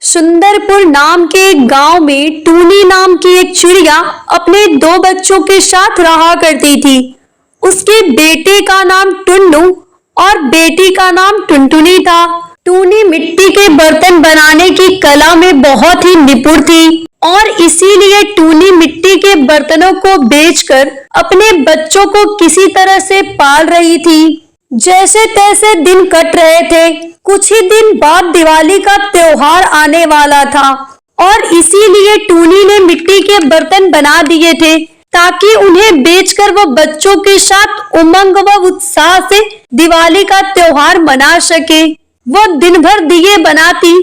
सुंदरपुर नाम के एक गांव में टूनी नाम की एक चिड़िया अपने दो बच्चों के साथ रहा करती थी। उसके बेटे का नाम टुन्नू और बेटी का नाम टुनटुनी था। टूनी मिट्टी के बर्तन बनाने की कला में बहुत ही निपुण थी और इसीलिए टूनी मिट्टी के बर्तनों को बेचकर अपने बच्चों को किसी तरह से पाल रही थी। जैसे तैसे दिन कट रहे थे। कुछ ही दिन बाद दिवाली का त्योहार आने वाला था और इसीलिए टूनी ने मिट्टी के बर्तन बना दिए थे ताकि उन्हें बेचकर वो बच्चों के साथ उमंग व उत्साह से दिवाली का त्योहार मना सके। वो दिन भर दिए बनाती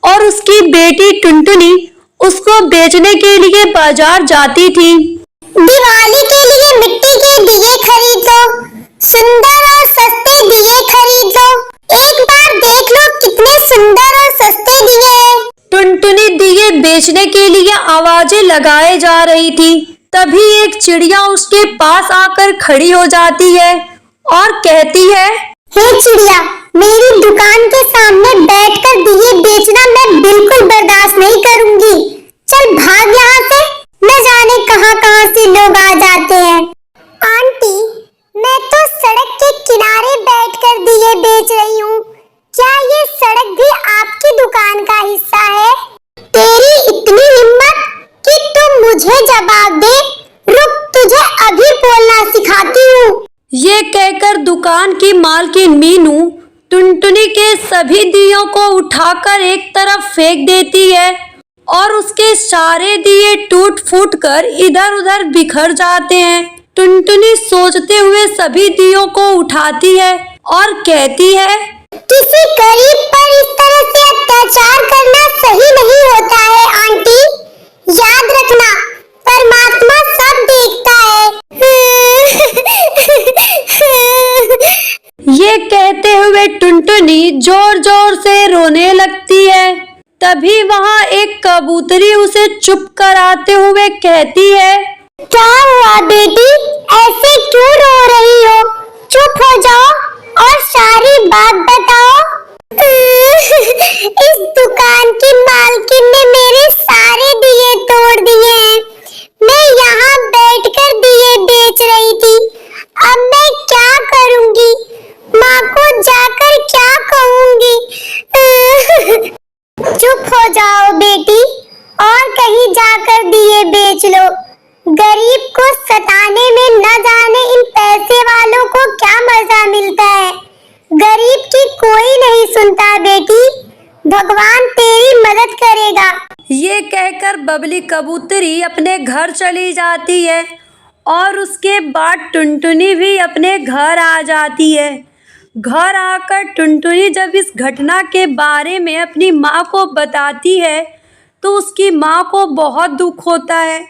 और उसकी बेटी टुनटुनी उसको बेचने के लिए बाजार जाती थी। दिवाली के लिए मिट्टी के दिए खरीद लो, सुंदर और सस्ते दिए खरीद लो। एक बार देख लो कितने सुंदर और सस्ते दिए हैं। टुनटुनी दिए बेचने के लिए आवाजें लगाए जा रही थी। तभी एक चिड़िया उसके पास आकर खड़ी हो जाती है और कहती है, हे चिड़िया, मेरी दुकान के सामने बैठकर दिए बेचना मैं बिल्कुल बर्दाश्त नहीं करूंगी। चल भाग यहाँ से, न जाने कहाँ से लोग आ जाते हैं। आंटी, मैं तो सड़क के किनारे बैठकर दिए बेच रही हूँ। क्या ये सड़क भी आपकी दुकान का हिस्सा है? तेरी इतनी हिम्मत कि तुम मुझे जवाब दे। रुक, तुझे अभी बोलना सिखाती हूँ। ये कहकर दुकान की मालकिन मीनू टुनटुनी के सभी दियों को उठाकर एक तरफ फेंक देती है और उसके सारे दिए टूट फूट कर इधर उधर बिखर जाते हैं। टुनटुनी सोचते हुए सभी दियों को उठाती है और कहती है, किसी गरीब पर इस तरह से अत्याचार करना सही नहीं होता है आंटी। याद रखना, परमात्मा सब देखता है। ये कहते हुए टुनटुनी जोर जोर से रोने लगती है। तभी वहाँ एक कबूतरी उसे चुप कराते हुए कहती है, क्या हुआ बेटी, ऐसे क्यों रो रही हो? चुप हो जाओ और सारी बात बताओ। इस दुकान की मालकिन ने मेरे सारे दिए तोड़ दिए हैं। मैं यहाँ बैठकर दिए बेच रही थी। अब मैं क्या करूँगी? माँ को जाकर क्या कहूँगी? चुप हो जाओ बेटी और कहीं जाकर दिए बेच लो। गरीब को सताने में न जाने इन पैसे वालों को क्या मजा मिलता है। गरीब की कोई नहीं सुनता बेटी, भगवान तेरी मदद करेगा। ये कहकर बबली कबूतरी अपने घर चली जाती है और उसके बाद टुनटुनी भी अपने घर आ जाती है। घर आकर टुनटुनी जब इस घटना के बारे में अपनी माँ को बताती है तो उसकी माँ को बहुत दुख होता है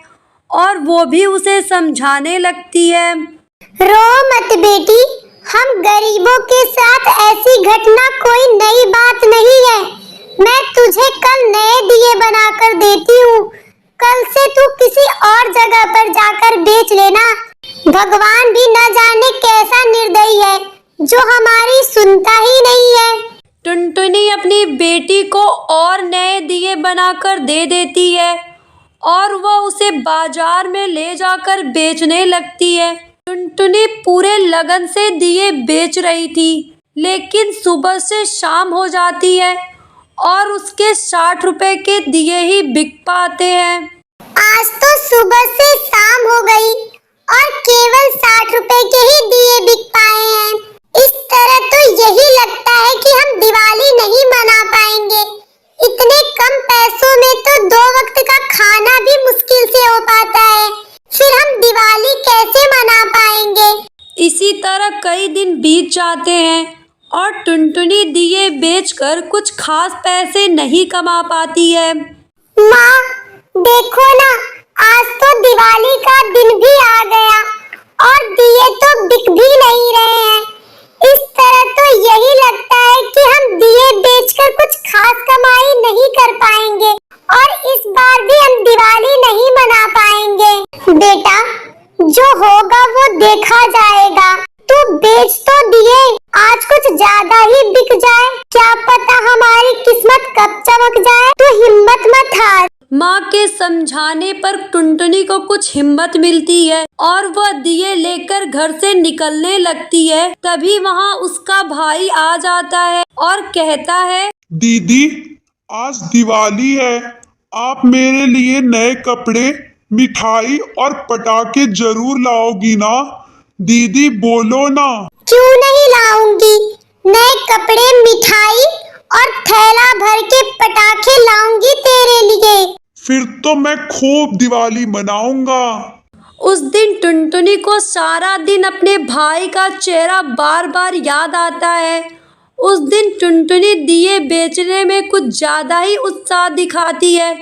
और वो भी उसे समझाने लगती है। रो मत बेटी, हम गरीबों के साथ ऐसी घटना कोई नई बात नहीं है। मैं तुझे कल नए दिए बनाकर देती हूँ। कल से तू किसी और जगह पर जाकर बेच लेना। भगवान भी न जाने कैसा निर्दयी है जो हमारी सुनता ही नहीं है। टुनटुनी अपनी बेटी को और नए दिए बनाकर दे देती है और वह उसे बाजार में ले जाकर बेचने लगती है। टुनटुनी पूरे लगन से दिए बेच रही थी, लेकिन सुबह से शाम हो जाती है और उसके 60 रुपए के दिए ही बिक पाते हैं। आज तो सुबह से शाम हो गई और केवल 60 रुपए के ही दिए बिक पाए हैं। इस तरह तो यही लगता है कि हम दिवाली नहीं मना पाएंगे। इतने कम पैसों में तो 2 वक्त का खाना भी मुश्किल से हो पाता है। फिर हम दिवाली कैसे मना पाएंगे? इसी तरह कई दिन बीत जाते हैं और टुनटुनी दिए बेचकर कुछ खास पैसे नहीं कमा पाती है। माँ, देखो ना, आज तो दिवाली का दिन भी आ गया और दिए तो बिक भी नहीं रहे हैं। इस तरह तो यही लगता है कि हम दिए बेचकर कुछ खास कमाई नहीं कर पाएंगे और इस बार भी हम दिवाली नहीं मना पाएंगे। बेटा, जो होगा वो देखा जाएगा। तू बेच तो दिए, आज कुछ ज्यादा ही बिक जाए। क्या पता हमारी किस्मत कब चमक जाए। तू माँ के समझाने पर टुनटुनी को कुछ हिम्मत मिलती है और वह दिए लेकर घर से निकलने लगती है। तभी वहाँ उसका भाई आ जाता है और कहता है, दीदी, आज दिवाली है, आप मेरे लिए नए कपड़े, मिठाई और पटाखे जरूर लाओगी ना? दीदी बोलो ना। क्यों नहीं लाऊंगी, नए कपड़े, मिठाई और थैला भर के पटाखे लाऊंगी तेरे लिए। फिर तो मैं खूब दिवाली मनाऊंगा। उस दिन टुनटुनी को सारा दिन अपने भाई का चेहरा बार बार याद आता है। उस दिन टुनटुनी दिए बेचने में कुछ ज्यादा ही उत्साह दिखाती है।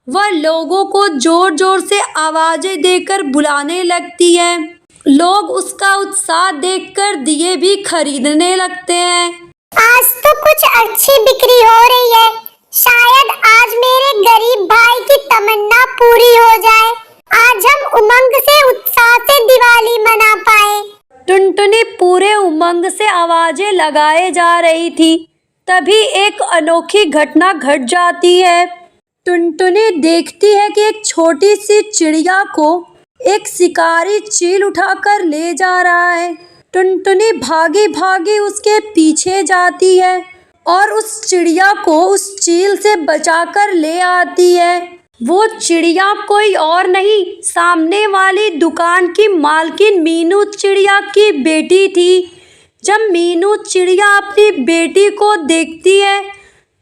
वह लोगों को जोर जोर से आवाजें देकर बुलाने लगती है। लोग उसका उत्साह देखकर दिए भी खरीदने लगते हैं। आज तो कुछ अच्छी बिक्री हो रही है। शायद आज मेरे गरीब भाई की तमन्ना पूरी हो जाए। आज हम उमंग से, उत्साह से दिवाली मना पाए। टुनटुनी पूरे उमंग से आवाजें लगाए जा रही थी। तभी एक अनोखी घटना घट जाती है। टुनटुनी देखती है कि एक छोटी सी चिड़िया को एक शिकारी चील उठाकर ले जा रहा है। टुनटुनी भागी भागी उसके पीछे जाती है और उस चिड़िया को उस चील से बचाकर ले आती है। वो चिड़िया कोई और नहीं, सामने वाली दुकान की मालकिन मीनू चिड़िया की बेटी थी। जब मीनू चिड़िया अपनी बेटी को देखती है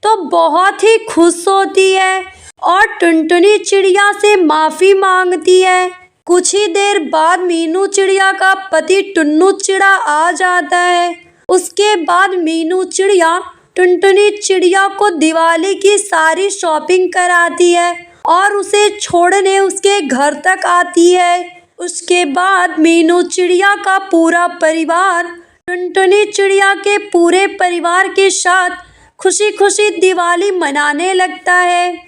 तो बहुत ही खुश होती है और टुनटुनी चिड़िया से माफी मांगती है। कुछ ही देर बाद मीनू चिड़िया का पति टुन्नू चिड़ा आ जाता है। उसके बाद मीनू चिड़िया टुनटुनी चिड़िया को दिवाली की सारी शॉपिंग कराती है और उसे छोड़ने उसके घर तक आती है। उसके बाद मीनू चिड़िया का पूरा परिवार टुनटुनी चिड़िया के पूरे परिवार के साथ खुशी खुशी दिवाली मनाने लगता है।